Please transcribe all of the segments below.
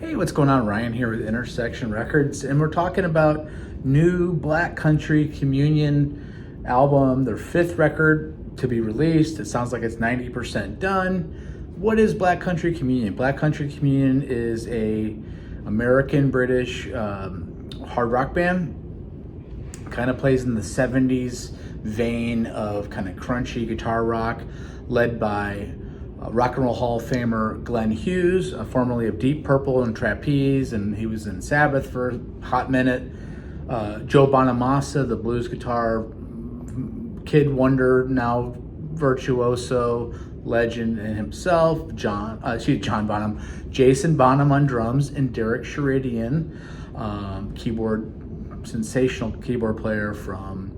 Hey, what's going on? Ryan here with Intersection Records, and we're talking about new Black Country Communion album, their 5th record to be released. It sounds like it's 90% done. What is Black Country Communion? Black Country Communion is a American-British hard rock band. Kind of plays in the 70s vein of kind of crunchy guitar rock, led by Rock and Roll Hall of Famer Glenn Hughes, formerly of Deep Purple and Trapeze, and he was in Sabbath for a hot minute. Joe Bonamassa, the blues guitar kid wonder, now virtuoso legend in himself. John Bonham, Jason Bonham on drums, and Derek Sheridan, sensational keyboard player from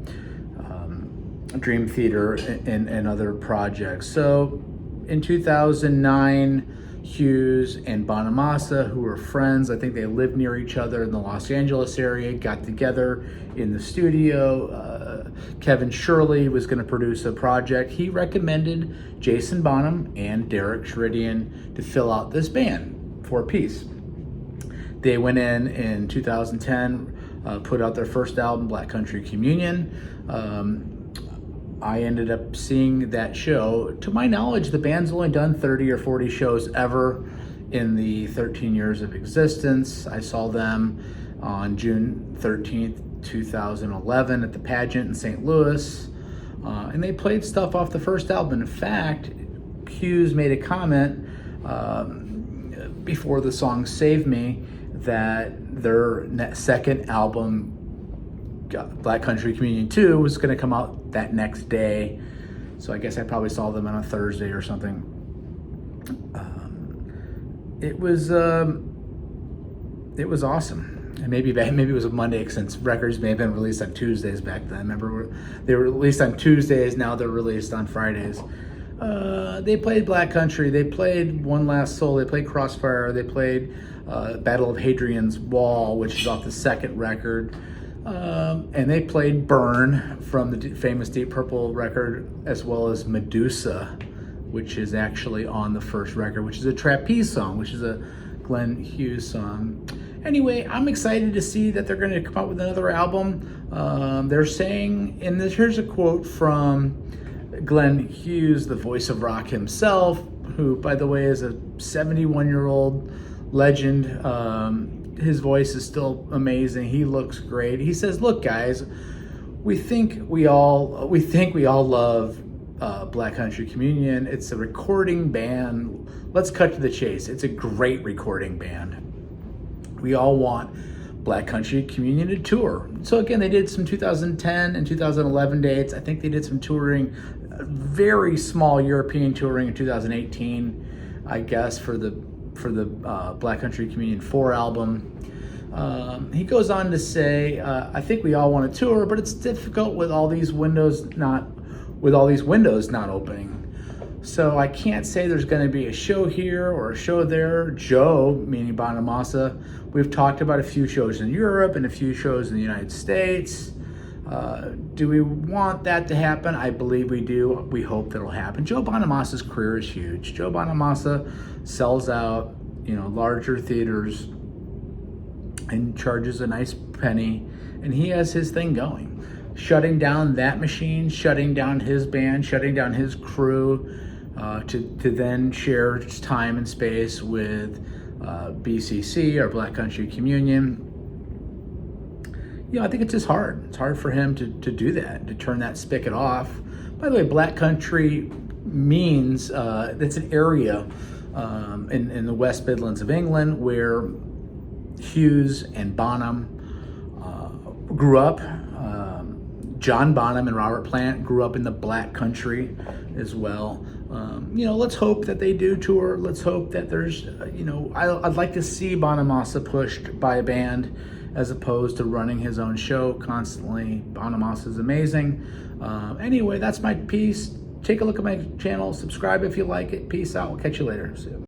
Dream Theater and other projects. So in 2009, Hughes and Bonamassa, who were friends, I think they lived near each other in the Los Angeles area, got together in the studio. Kevin Shirley was going to produce a project. He recommended Jason Bonham and Derek Sheridan to fill out this band, 4-piece. They went in 2010, put out their first album, Black Country Communion. I ended up seeing that show. To my knowledge, the band's only done 30 or 40 shows ever in the 13 years of existence. I saw them on June 13th, 2011 at the Pageant in St. Louis. And they played stuff off the first album. In fact, Hughes made a comment before the song Save Me that their second album, Black Country Communion 2, was going to come out that next day. So I guess I probably saw them on a Thursday or something. It was awesome. And maybe it was a Monday, since records may have been released on Tuesdays back then. I remember they were released on Tuesdays, now they're released on Fridays. They played Black Country, they played One Last Soul, they played Crossfire, they played Battle of Hadrian's Wall, which is off the second record. And they played Burn from the famous Deep Purple record, as well as Medusa, which is actually on the first record, which is a Trapeze song, which is a Glenn Hughes song. Anyway, I'm excited to see that they're going to come out with another album. They're saying, and here's a quote from Glenn Hughes, the voice of rock himself, who, by the way, is a 71-year-old legend. His voice is still amazing. He looks great. He says, "Look, guys, we think we all love Black Country Communion. It's a recording band. Let's cut to the chase. It's a great recording band. We all want Black Country Communion to tour." So again, they did some 2010 and 2011 dates. I think they did some touring, very small European touring in 2018, I guess, for the Black Country Communion 4 album. He goes on to say, "I think we all want to tour, but it's difficult with all these windows not opening. So I can't say there's going to be a show here or a show there." Joe, meaning Bonamassa, we've talked about a few shows in Europe and a few shows in the United States. Do we want that to happen? I believe we do. We hope that'll happen. Joe Bonamassa's career is huge. Joe Bonamassa sells out, larger theaters and charges a nice penny, and he has his thing going. Shutting down that machine, shutting down his band, shutting down his crew, to then share time and space with BCC or Black Country Communion. I think it's just hard. It's hard for him to do that, to turn that spigot off. By the way, Black Country means it's an area in the West Midlands of England where Hughes and Bonham grew up. John Bonham and Robert Plant grew up in the Black Country as well. Let's hope that they do tour. Let's hope that there's, I'd like to see Bonamassa pushed by a band as opposed to running his own show constantly. Bonamassa is amazing. Anyway, that's my piece. Take a look at my channel. Subscribe if you like it. Peace out. We'll catch you later. See you.